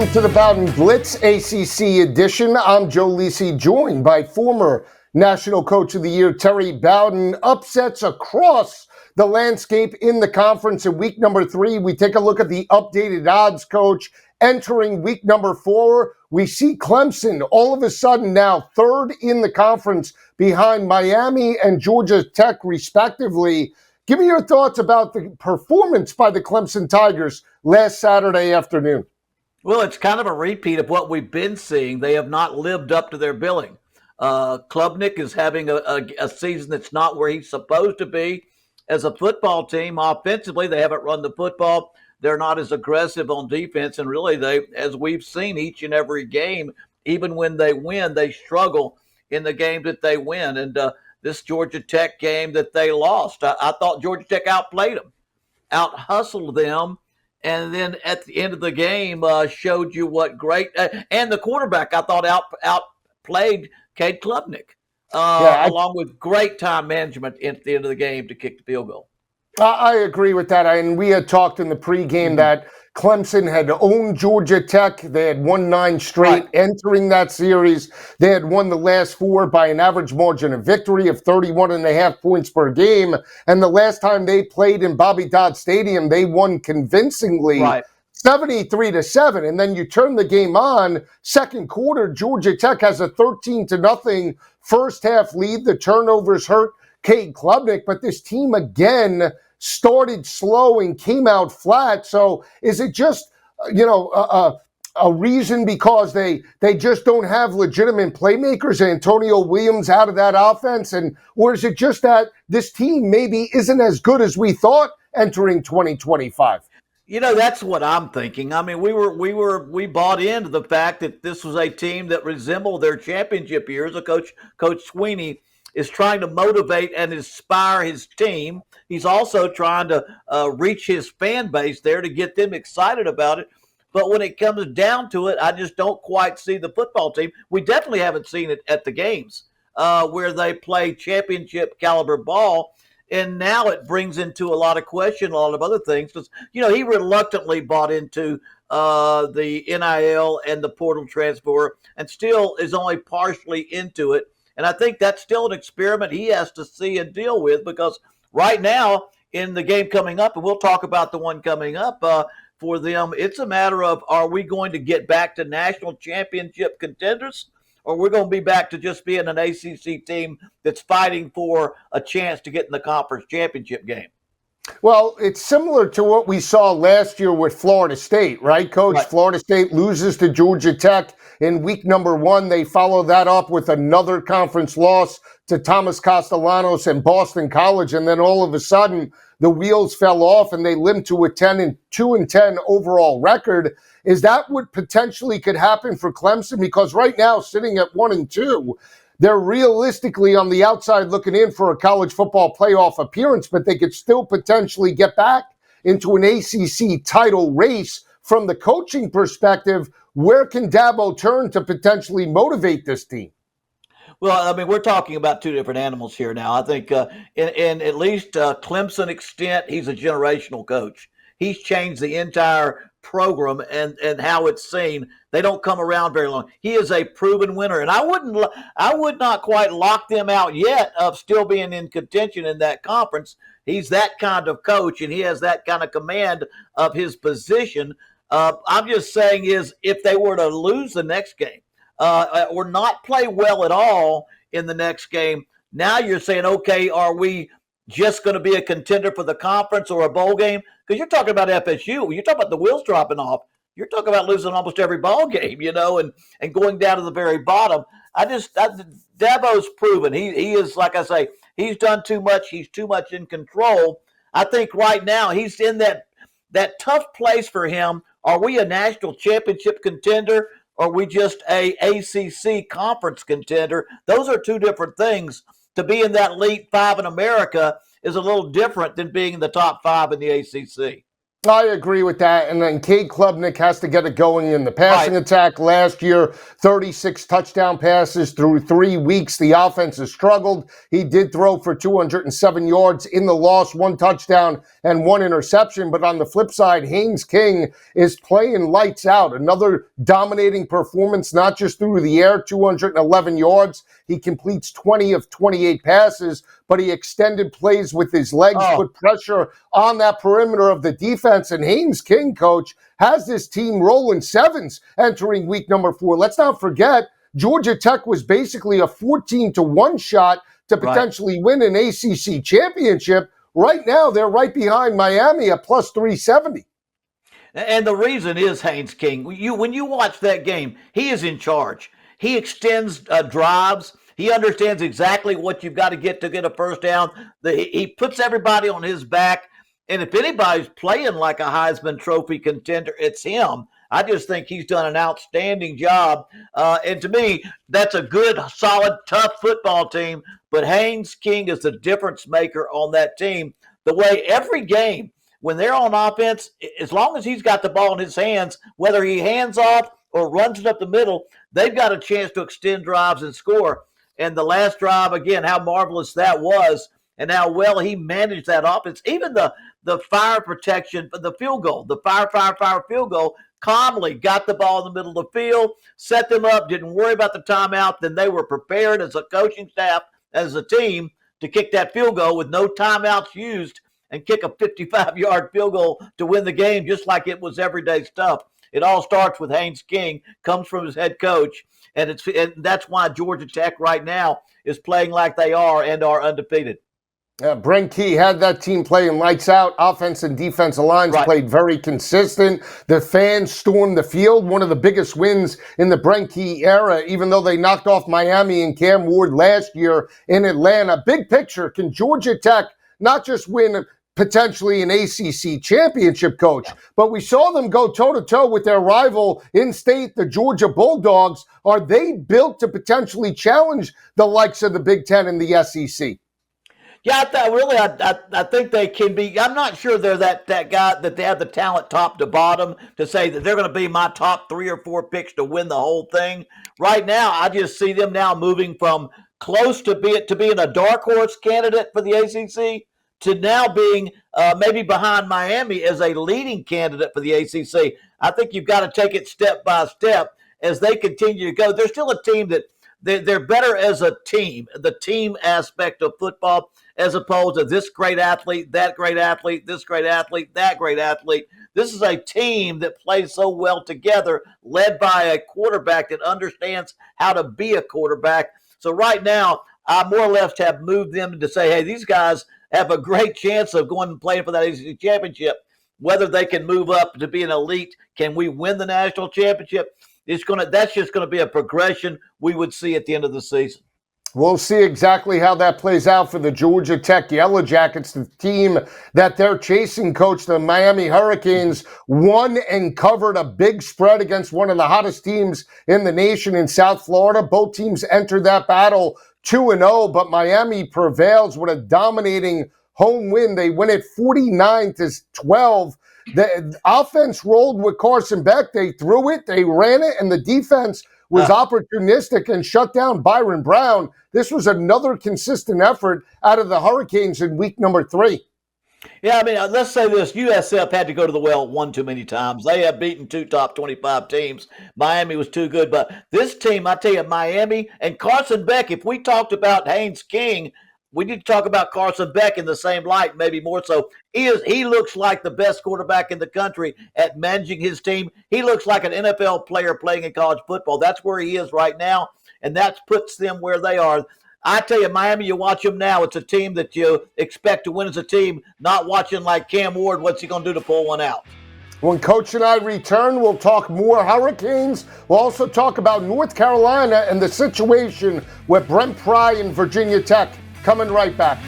Welcome to the Bowden Blitz ACC edition. I'm Joe Lisi, joined by former National Coach of the Year Terry Bowden. Upsets across the landscape in the conference in week number 3. We take a look at the updated odds, Coach. Entering week number 4, we see Clemson all of a sudden now third in the conference behind Miami and Georgia Tech, respectively. Give me your thoughts about the performance by the Clemson Tigers last Saturday afternoon. Well, it's kind of a repeat of what we've been seeing. They have not lived up to their billing. Clubnick is having a season that's not where he's supposed to be. As a football team, offensively, they haven't run the football. They're not as aggressive on defense. And really, as we've seen each and every game, even when they win, they struggle in the game that they win. And this Georgia Tech game that they lost, I thought Georgia Tech outplayed them, out-hustled them. And then at the end of the game, showed you what great and the quarterback I thought outplayed Kate Clubnick, along with great time management at the end of the game to kick the field goal. I agree with that. And we had talked in the pregame that Clemson had owned Georgia Tech. They had won 9 straight entering that series. They had won the last 4 by an average margin of victory of 31.5 points per game. And the last time they played in Bobby Dodd Stadium, they won convincingly 73-7. And then you turn the game on, second quarter, Georgia Tech has a 13-0 first half lead. The turnovers hurt Kate Clubnick, but this team again started slow and came out flat. So is it just, a reason because they just don't have legitimate playmakers, Antonio Williams out of that offense? Or is it just that this team maybe isn't as good as we thought entering 2025? That's what I'm thinking. I mean, we bought into the fact that this was a team that resembled their championship years. Coach Sweeney is trying to motivate and inspire his team. He's also trying to reach his fan base there to get them excited about it. But when it comes down to it, I just don't quite see the football team. We definitely haven't seen it at the games where they play championship caliber ball. And now it brings into a lot of question, a lot of other things. Because, he reluctantly bought into the NIL and the portal transfer and still is only partially into it. And I think that's still an experiment he has to see and deal with, because right now in the game coming up, and we'll talk about the one coming up for them, it's a matter of, are we going to get back to national championship contenders, or we're going to be back to just being an ACC team that's fighting for a chance to get in the conference championship game? Well, it's similar to what we saw last year with Florida State, right, Coach? Right. Florida State loses to Georgia Tech in week number 1. They follow that up with another conference loss to Thomas Castellanos and Boston College. And then all of a sudden, the wheels fell off and they limped to a 2-10 overall record. Is that what potentially could happen for Clemson? Because right now, sitting at 1-2, they're realistically on the outside looking in for a college football playoff appearance, but they could still potentially get back into an ACC title race. From the coaching perspective, where can Dabo turn to potentially motivate this team? Well, I mean, we're talking about two different animals here now. I think in at least Clemson extent, he's a generational coach. He's changed the entire program and how it's seen. They don't come around very long. He is a proven winner, and I would not quite lock them out yet of still being in contention in that conference. He's that kind of coach, and he has that kind of command of his position. I'm just saying is if they were to lose the next game or not play well at all in the next game, now you're saying, okay, are we just going to be a contender for the conference or a bowl game? Because you're talking about FSU. You're talking about the wheels dropping off. You're talking about losing almost every ball game, and going down to the very bottom. Dabo's proven. He is, like I say, he's done too much. He's too much in control. I think right now he's in that tough place for him. Are we a national championship contender, or are we just a ACC conference contender? Those are two different things. To be in that elite 5 in America is a little different than being in the top 5 in the ACC. I agree with that. And then Kate Clubnick has to get it going in the passing Right. attack. Last year, 36 touchdown passes through 3 weeks. The offense has struggled. He did throw for 207 yards in the loss, 1 touchdown and 1 interception. But on the flip side, Haynes King is playing lights out. Another dominating performance, not just through the air, 211 yards. He completes 20 of 28 passes, but he extended plays with his legs, Oh, put pressure on that perimeter of the defense. And Haynes King, coach, has this team rolling sevens entering week number 4. Let's not forget, Georgia Tech was basically a 14-1 shot to right. potentially win an ACC championship. Right now, they're right behind Miami at plus 370. And the reason is Haynes King. When you watch that game, he is in charge. He extends drives. He understands exactly what you've got to get a first down. He puts everybody on his back. And if anybody's playing like a Heisman Trophy contender, it's him. I just think he's done an outstanding job. And to me, that's a good, solid, tough football team. But Haynes King is the difference maker on that team. The way every game, when they're on offense, as long as he's got the ball in his hands, whether he hands off or runs it up the middle, they've got a chance to extend drives and score. And the last drive, again, how marvelous that was and how well he managed that offense. Even the fire protection, the field goal, the fire field goal, calmly got the ball in the middle of the field, set them up, didn't worry about the timeout. Then they were prepared as a coaching staff, as a team, to kick that field goal with no timeouts used and kick a 55-yard field goal to win the game, just like it was everyday stuff. It all starts with Haynes King, comes from his head coach, and that's why Georgia Tech right now is playing like they are and are undefeated. Brent Key had that team playing lights out. Offense and defensive lines Right. played very consistent. The fans stormed the field. One of the biggest wins in the Brent Key era, even though they knocked off Miami and Cam Ward last year in Atlanta. Big picture, can Georgia Tech not just win potentially an ACC championship, coach, but we saw them go toe-to-toe with their rival in-state, the Georgia Bulldogs. Are they built to potentially challenge the likes of the Big Ten and the SEC? Yeah, I think they can be. I'm not sure they're that guy that they have the talent top to bottom to say that they're going to be my top 3 or 4 picks to win the whole thing. Right now, I just see them now moving from close to being a dark horse candidate for the ACC to now being maybe behind Miami as a leading candidate for the ACC. I think you've got to take it step by step as they continue to go. They're still a team that they're better as a team, the team aspect of football, as opposed to this great athlete, that great athlete, this great athlete, that great athlete. This is a team that plays so well together, led by a quarterback that understands how to be a quarterback. So right now, I more or less have moved them to say, hey, these guys have a great chance of going and playing for that ACC championship. Whether they can move up to be an elite, can we win the national championship? That's just gonna be a progression we would see at the end of the season. We'll see exactly how that plays out for the Georgia Tech Yellow Jackets, the team that they're chasing, coach. The Miami Hurricanes won and covered a big spread against one of the hottest teams in the nation in South Florida. Both teams entered that battle 2-0, but Miami prevails with a dominating home win. They win it 49-12. The offense rolled with Carson Beck. They threw it, they ran it, and the defense was opportunistic and shut down Byron Brown. This was another consistent effort out of the Hurricanes in week number 3. Yeah, I mean, let's say this. USF had to go to the well one too many times. They have beaten 2 top 25 teams. Miami was too good. But this team, I tell you, Miami and Carson Beck, if we talked about Haynes King, we need to talk about Carson Beck in the same light, maybe more so. He looks like the best quarterback in the country at managing his team. He looks like an NFL player playing in college football. That's where he is right now, and that puts them where they are. I tell you, Miami, you watch them now, it's a team that you expect to win as a team, not watching like Cam Ward, what's he going to do to pull one out? When Coach and I return, we'll talk more Hurricanes. We'll also talk about North Carolina and the situation with Brent Pry and Virginia Tech. Coming right back.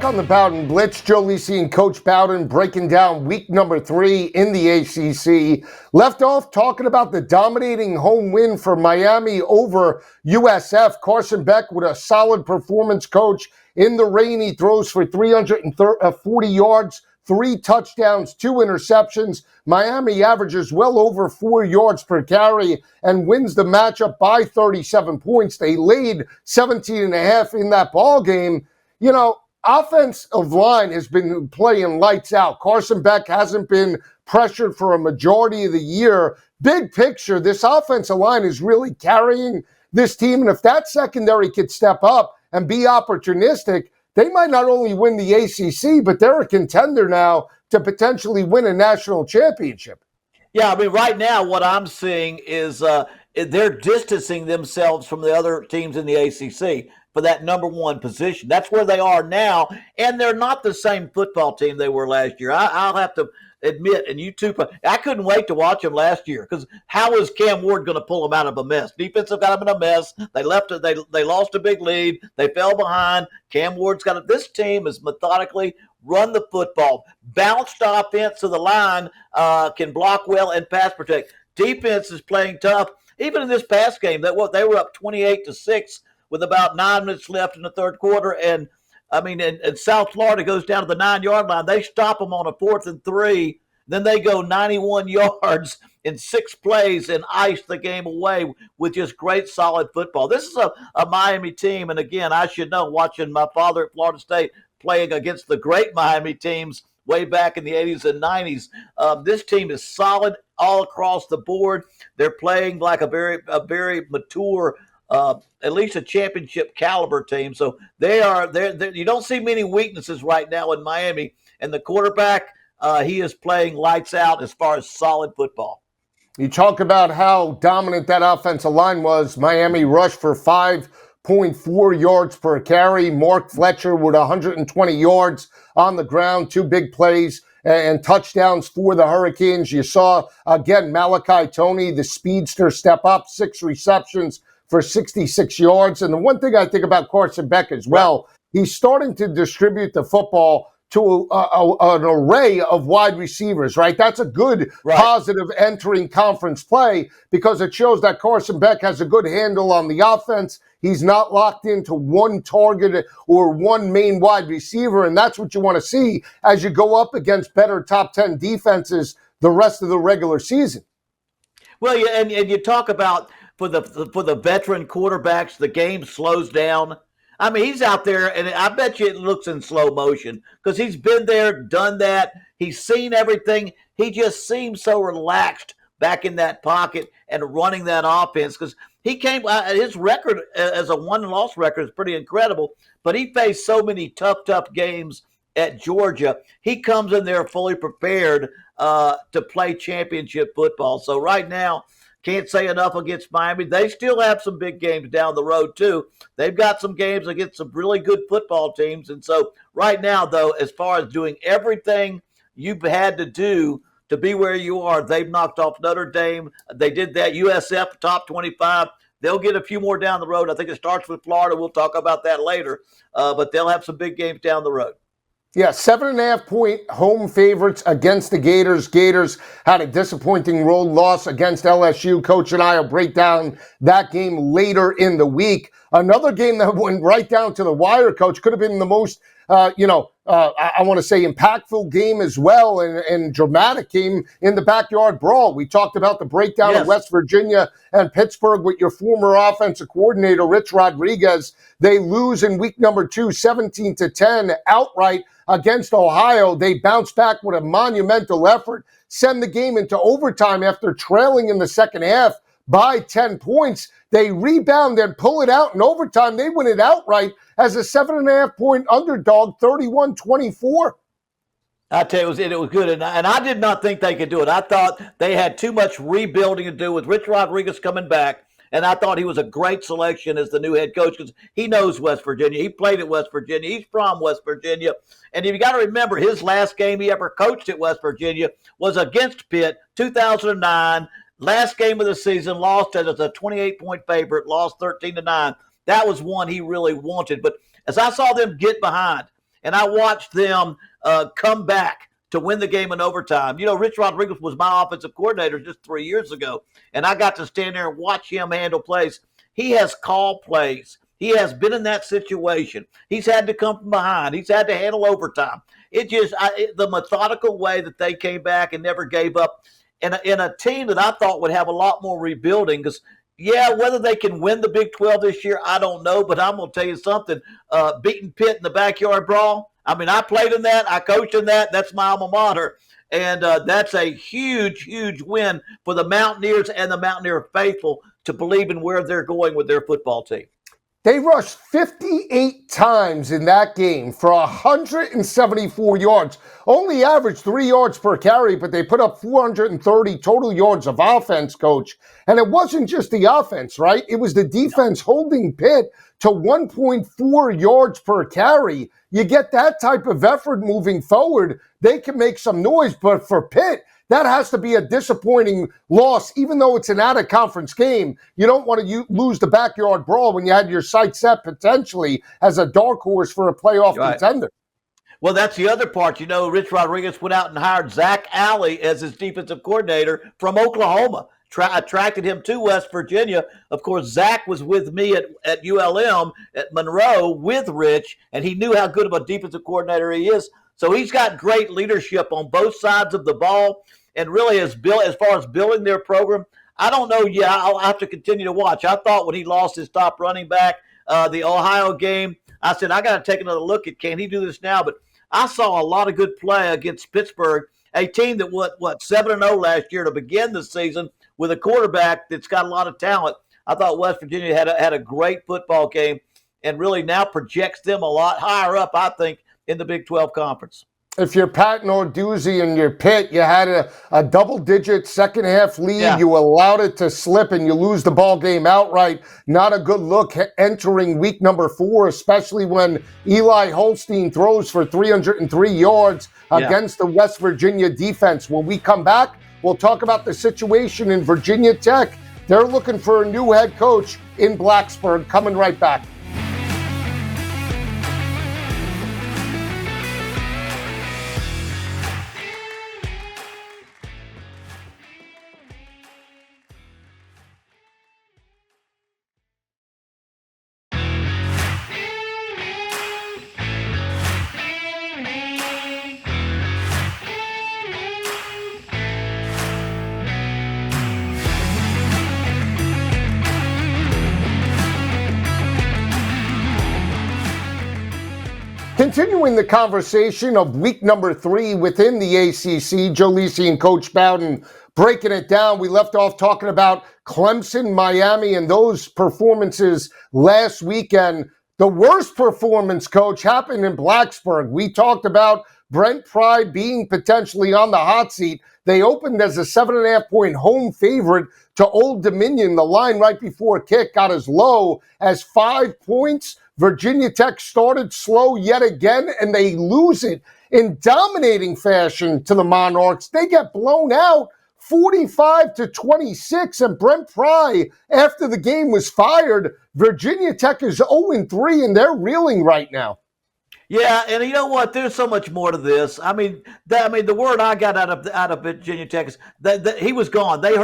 back on the Bowden Blitz. Joe Lisi and Coach Bowden breaking down week number 3 in the ACC. Left off talking about the dominating home win for Miami over USF. Carson Beck with a solid performance, coach. In the rain, he throws for 340 yards, 3 touchdowns, 2 interceptions. Miami averages well over 4 yards per carry and wins the matchup by 37 points. They laid 17.5 in that ball game. You know, offensive line has been playing lights out. Carson Beck hasn't been pressured for a majority of the year. Big picture, this offensive line is really carrying this team. And if that secondary could step up and be opportunistic, they might not only win the ACC, but they're a contender now to potentially win a national championship. Yeah, I mean, right now what I'm seeing is they're distancing themselves from the other teams in the ACC for that number 1 position. That's where they are now, and they're not the same football team they were last year. I'll have to admit, and you too, I couldn't wait to watch them last year because how is Cam Ward going to pull them out of a mess? Defensive got them in a mess. They left it. They lost a big lead. They fell behind. Cam Ward's got it. This team is methodically run the football. Balanced offense to the line can block well and pass protect. Defense is playing tough. Even in this past game, they were up 28-6 with about 9 minutes left in the third quarter, and I mean, and South Florida goes down to the 9-yard line. They stop them on a 4th and 3. Then they go 91 yards in 6 plays and ice the game away with just great, solid football. This is a Miami team, and again, I should know, watching my father at Florida State playing against the great Miami teams way back in the 80s and 90s. This team is solid all across the board. They're playing like a very mature, at least a championship caliber team. So they're you don't see many weaknesses right now in Miami. And the quarterback, he is playing lights out as far as solid football. You talk about how dominant that offensive line was. Miami rushed for 5.4 yards per carry. Mark Fletcher with 120 yards on the ground, 2 big plays and touchdowns for the Hurricanes. You saw, again, Malachi Toney, the speedster, step up, 6 receptions for 66 yards. And the one thing I think about Carson Beck as well, he's starting to distribute the football to an array of wide receivers, right? That's a good positive entering conference play because it shows that Carson Beck has a good handle on the offense. He's not locked into one target or one main wide receiver, and that's what you want to see as you go up against better top 10 defenses the rest of the regular season. Well, yeah, and you talk about for the veteran quarterbacks, the game slows down. I mean, he's out there, and I bet you it looks in slow motion because he's been there, done that. He's seen everything. He just seems so relaxed back in that pocket and running that offense because he came. His record as a 1-loss record is pretty incredible, but he faced so many tough games at Georgia. He comes in there fully prepared to play championship football. So right now, can't say enough against Miami. They still have some big games down the road, too. They've got some games against some really good football teams. And so right now, though, as far as doing everything you've had to do to be where you are, they've knocked off Notre Dame. They did that. USF, top 25. They'll get a few more down the road. I think it starts with Florida. We'll talk about that later. But they'll have some big games down the road. Yeah, 7.5-point home favorites against the Gators. Gators had a disappointing road loss against LSU. Coach and I will break down that game later in the week. Another game that went right down to the wire, Coach, could have been the most, I want to say impactful game as well and dramatic game in the Backyard Brawl. We talked about the breakdown of West Virginia and Pittsburgh with your former offensive coordinator, Rich Rodriguez. They lose in week number 2, 17-10 outright against Ohio. They bounce back with a monumental effort, send the game into overtime after trailing in the second half by 10 points. They rebound and pull it out in overtime. They win it outright as a 7.5-point underdog, 31-24. I tell you, it was good, and I did not think they could do it. I thought they had too much rebuilding to do with Rich Rodriguez coming back, and I thought he was a great selection as the new head coach because he knows West Virginia. He played at West Virginia. He's from West Virginia. And you got to remember, his last game he ever coached at West Virginia was against Pitt, 2009. Last game of the season, lost as a 28-point favorite, lost 13-9. That was one he really wanted. But as I saw them get behind, and I watched them come back to win the game in overtime. You know, Rich Rodriguez was my offensive coordinator just 3 years ago, and I got to stand there and watch him handle plays. He has called plays. He has been in that situation. He's had to come from behind. He's had to handle overtime. The methodical way that they came back and never gave up, and in a team that I thought would have a lot more rebuilding, because whether they can win the Big 12 this year, I don't know. But I'm going to tell you something, beating Pitt in the Backyard Brawl, I mean, I played in that. I coached in that. That's my alma mater. And that's a huge, huge win for the Mountaineers and the Mountaineer faithful to believe in where they're going with their football team. They rushed 58 times in that game for 174 yards. Only averaged 3 yards per carry, but they put up 430 total yards of offense, Coach. And it wasn't just the offense, right? It was the defense holding Pitt to 1.4 yards per carry. You get that type of effort moving forward, they can make some noise. But for Pitt, that has to be a disappointing loss, even though it's an out-of-conference game. You don't want to lose the Backyard Brawl when you had your sights set potentially as a dark horse for a playoff contender. Well, that's the other part. You know, Rich Rodriguez went out and hired Zach Alley as his defensive coordinator from Oklahoma. Attracted him to West Virginia. Of course, Zach was with me at ULM at Monroe with Rich, and he knew how good of a defensive coordinator he is. So he's got great leadership on both sides of the ball. And really, as far as building their program, I don't know yet. I'll have to continue to watch. I thought when he lost his top running back, the Ohio game, I said, I got to take another look at, can he do this now? But I saw a lot of good play against Pittsburgh, a team that went, 7-0 last year to begin the season with a quarterback that's got a lot of talent. I thought West Virginia had a great football game and really now projects them a lot higher up, I think, in the Big 12 Conference. If you're Pat Narduzzi and you're Pitt, you had a double-digit second-half lead. Yeah. You allowed it to slip, and you lose the ball game outright. Not a good look entering week number 4, especially when Eli Holstein throws for 303 yards against the West Virginia defense. When we come back, we'll talk about the situation in Virginia Tech. They're looking for a new head coach in Blacksburg. Coming right back. Continuing the conversation of week number 3 within the ACC, Joe Lisi and Coach Bowden breaking it down. We left off talking about Clemson, Miami, and those performances last weekend. The worst performance, Coach, happened in Blacksburg. We talked about Brent Pry being potentially on the hot seat. They opened as a 7.5-point home favorite to Old Dominion. The line right before kick got as low as 5 points. Virginia Tech started slow yet again, and they lose it in dominating fashion to the Monarchs. They get blown out 45-26, and Brent Pry, after the game was fired, Virginia Tech is 0-3, and they're reeling right now. Yeah, and you know what? There's so much more to this. I mean, the word I got out of Virginia Tech is that he was gone. They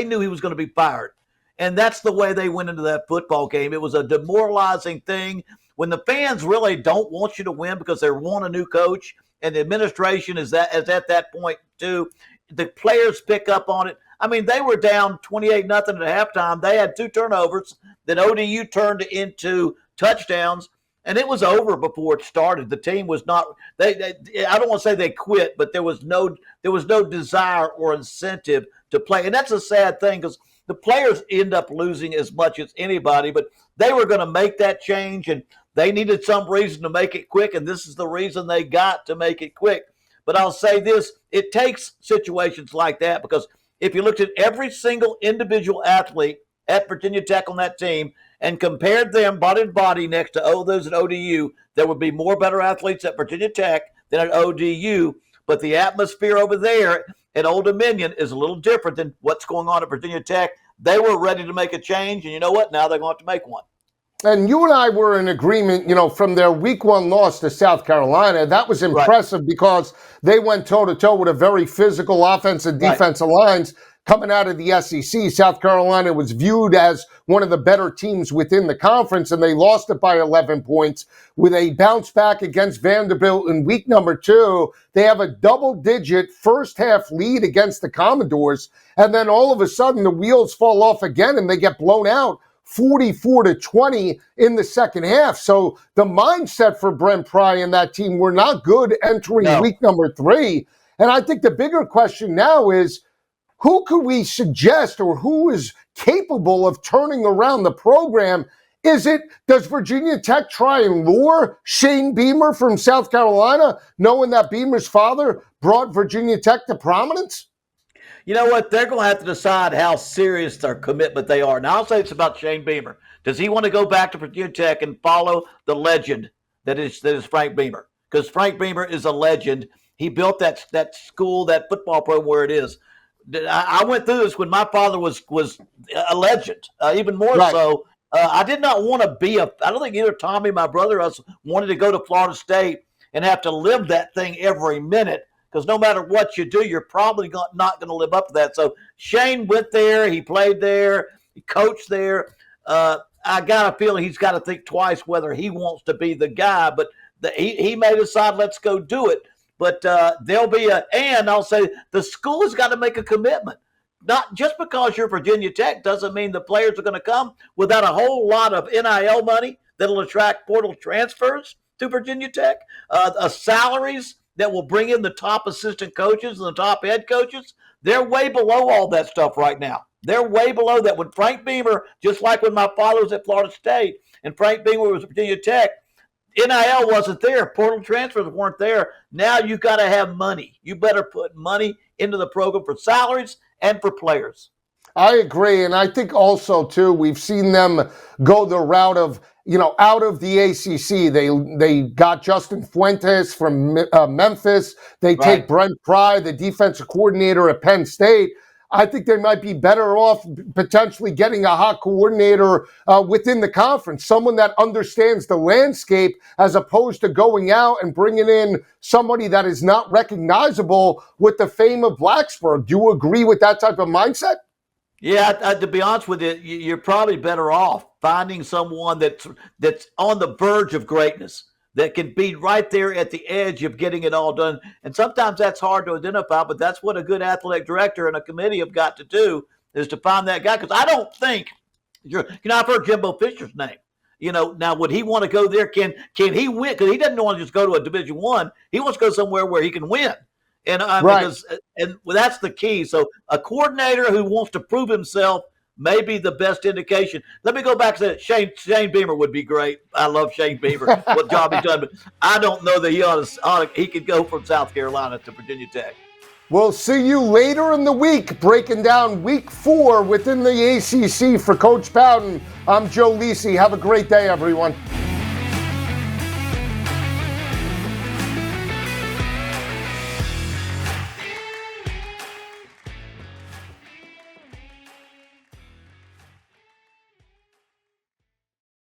knew he was going to be fired. And that's the way they went into that football game. It was a demoralizing thing when the fans really don't want you to win because they want a new coach, and the administration is at that point too. The players pick up on it. I mean, they were down 28-0 at halftime. They had 2 turnovers that ODU turned into touchdowns, and it was over before it started. The team was not. I don't want to say they quit, but there was no desire or incentive to play, and that's a sad thing because the players end up losing as much as anybody, but they were going to make that change, and they needed some reason to make it quick, and this is the reason they got to make it quick. But I'll say this, it takes situations like that because if you looked at every single individual athlete at Virginia Tech on that team and compared them body to body next to those at ODU, there would be more better athletes at Virginia Tech than at ODU, but the atmosphere over there at Old Dominion is a little different than what's going on at Virginia Tech. They were ready to make a change, and you know what? Now they're going to have to make one. And you and I were in agreement, from their week 1 loss to South Carolina. That was Right. impressive because they went toe-to-toe with a very physical offense and Right. defensive lines coming out of the SEC. South Carolina was viewed as one of the better teams within the conference, and they lost it by 11 points with a bounce back against Vanderbilt in week number 2. They have a double-digit first-half lead against the Commodores, and then all of a sudden the wheels fall off again and they get blown out 44-20 in the second half. So the mindset for Brent Pry and that team were not good entering week number 3. And I think the bigger question now is, who could we suggest, or who is capable of turning around the program? Does Virginia Tech try and lure Shane Beamer from South Carolina, knowing that Beamer's father brought Virginia Tech to prominence? You know what? They're going to have to decide how serious their commitment they are. Now, I'll say it's about Shane Beamer. Does he want to go back to Virginia Tech and follow the legend that is Frank Beamer? Because Frank Beamer is a legend. He built that school, that football program where it is. I went through this when my father was a legend, even more so. I did not want to be I don't think either Tommy, my brother, us wanted to go to Florida State and have to live that thing every minute. Because no matter what you do, you're probably not going to live up to that. So Shane went there. He played there. He coached there. I got a feeling he's got to think twice whether he wants to be the guy. But he may decide, let's go do it. But there'll be and I'll say the school has got to make a commitment. Not just because you're Virginia Tech doesn't mean the players are going to come without a whole lot of NIL money that'll attract portal transfers to Virginia Tech, salaries that will bring in the top assistant coaches and the top head coaches. They're way below all that stuff right now. They're way below that. When Frank Beamer, just like when my father was at Florida State and Frank Beamer was at Virginia Tech, NIL wasn't there. Portal transfers weren't there. Now you got to have money. You better put money into the program for salaries and for players. I agree. And I think also, too, we've seen them go the route of, out of the ACC. They got Justin Fuentes from Memphis. They take Brent Pry, the defensive coordinator at Penn State. I think they might be better off potentially getting a hot coordinator within the conference, someone that understands the landscape, as opposed to going out and bringing in somebody that is not recognizable with the fame of Blacksburg. Do you agree with that type of mindset? Yeah, to be honest with you, you're probably better off finding someone that's on the verge of greatness, that can be right there at the edge of getting it all done. And sometimes that's hard to identify, but that's what a good athletic director and a committee have got to do, is to find that guy. Because I don't think I've heard Jimbo Fisher's name. Now would he want to go there? Can he win? Because he doesn't want to just go to a Division I. He wants to go somewhere where he can win. And that's the key. So a coordinator who wants to prove himself may be the best indication. Let me go back to that. Shane Beamer would be great. I love Shane Beamer, what job he's done. But I don't know that he could go from South Carolina to Virginia Tech. We'll see you later in the week, breaking down week 4 within the ACC for Coach Bowden. I'm Joe Lisi. Have a great day, everyone.